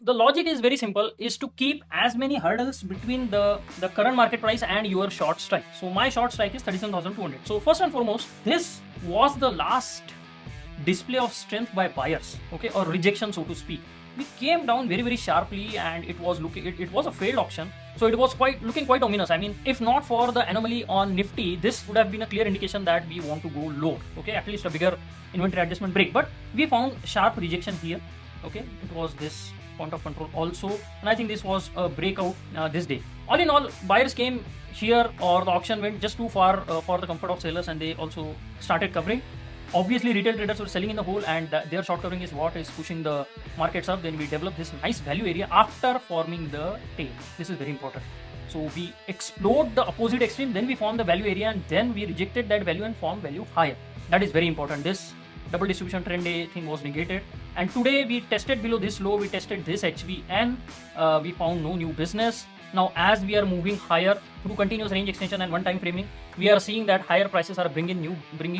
the logic is very simple, is to keep as many hurdles between the current market price and your short strike. So my short strike is 37,200. So first and foremost, this was the last display of strength by buyers, okay, or rejection, so to speak. We came down very sharply, and it was a failed auction, so it was looking quite ominous. I mean, if not for the anomaly on Nifty, this would have been a clear indication that we want to go low, okay, at least a bigger inventory adjustment break. But we found sharp rejection here, okay. It was this point of control also, and I think this was a breakout this day. All in all, buyers came here, or the auction went just too far for the comfort of sellers, and they also started covering. Obviously, retail traders were selling in the hole, and their short covering is what is pushing the markets up. Then we developed this nice value area after forming the tail. This is very important. So we explored the opposite extreme, then we formed the value area, and then we rejected that value and formed value higher. That is very important. This double distribution trend day thing was negated, and today we tested below this low, we tested this HV, and we found no new business. Now, as we are moving higher through continuous range extension and one-time framing, we are seeing that higher prices are bringing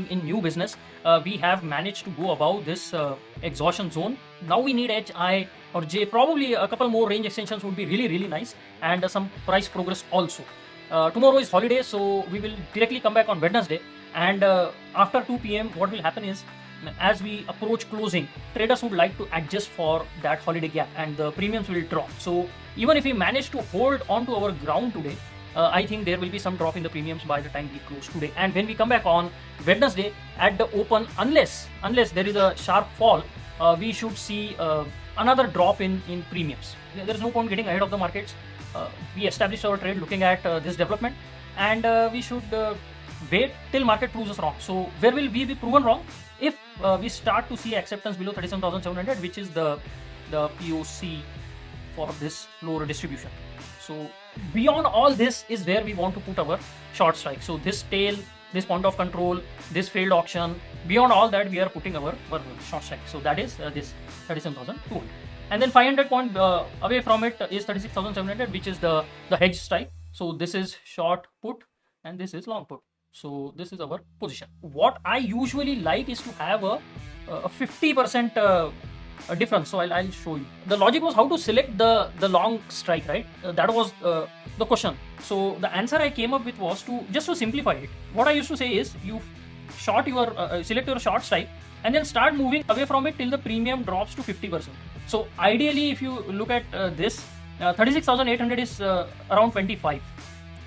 in new business. We have managed to go above this exhaustion zone. Now we need H, I, or J. Probably a couple more range extensions would be really nice, and some price progress also. Tomorrow is holiday, so we will directly come back on Wednesday. And after 2 p.m., what will happen is, as we approach closing, traders would like to adjust for that holiday gap, and the premiums will drop. So even if we manage to hold on to our ground today, I think there will be some drop in the premiums by the time we close today. And when we come back on Wednesday at the open, unless there is a sharp fall, we should see another drop in premiums. There is no point getting ahead of the markets. We established our trade looking at this development, and we should wait till market proves us wrong. So where will we be proven wrong? If we start to see acceptance below 37,700, which is the POC for this lower distribution. So beyond all this is where we want to put our short strike. So this tail, this point of control, this failed auction, beyond all that we are putting our short strike. So that is this 37,200. And then 500 point away from it is 36,700, which is the hedge strike. So this is short put and this is long put. So this is our position. What I usually like is to have a 50% difference. So I'll show you. The logic was how to select the long strike, right? That was the question. So the answer I came up with was to simplify it. What I used to say is you select your short strike and then start moving away from it till the premium drops to 50%. So ideally, if you look at this, 36,800 is around 25,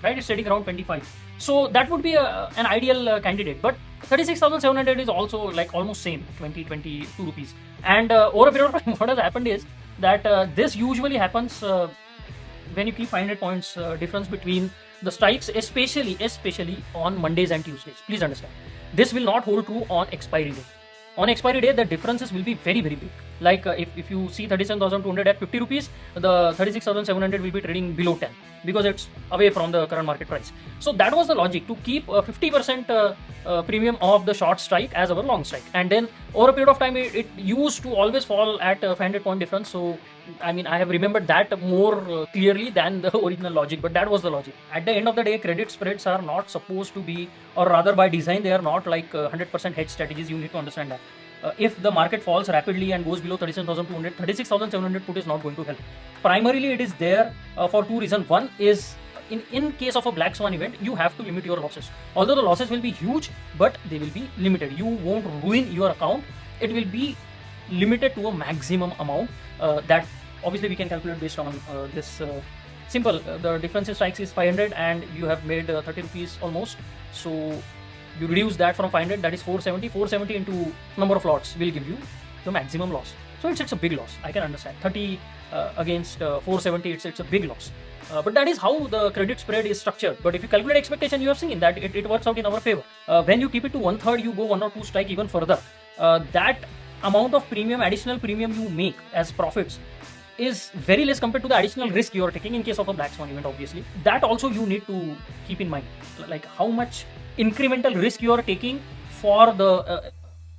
right? It's sitting around 25. So that would be an ideal candidate. But 36,700 is also like almost same, 22 rupees. And over a period of time, what has happened is that this usually happens when you keep 500 points difference between the strikes, especially on Mondays and Tuesdays. Please understand, this will not hold true on expiry day. On expiry day, the differences will be very big. Like if you see 37,200 at 50 rupees, the 36,700 will be trading below 10 because it's away from the current market price. So that was the logic, to keep 50% premium of the short strike as our long strike. And then over a period of time, it used to always fall at 500 point difference. So I mean, I have remembered that more clearly than the original logic, but that was the logic. At the end of the day, credit spreads are not supposed to be, or rather by design, they are not like 100% hedge strategies. You need to understand that. If the market falls rapidly and goes below 37,200, 36,700 put is not going to help. Primarily, it is there for two reasons. One is, in case of a black swan event, you have to limit your losses. Although the losses will be huge, but they will be limited. You won't ruin your account. It will be limited to a maximum amount that obviously we can calculate based on this simple. The difference in strikes is 500 and you have made 30 rupees almost. So you reduce that from 500, that is 470. 470 into number of lots will give you the maximum loss. So it's a big loss. I can understand. 30 against 470, it's a big loss. But that is how the credit spread is structured. But if you calculate expectation, you have seen that it works out in our favor. When you keep it to 1/3, you go 1 or 2 strike even further. That amount of premium, additional premium you make as profits is very less compared to the additional risk you are taking in case of a black swan event, obviously. That also you need to keep in mind, like how much incremental risk you are taking for the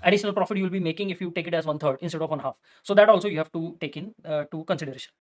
additional profit you will be making if you take it as 1/3 instead of 1/2. So that also you have to take in to consideration.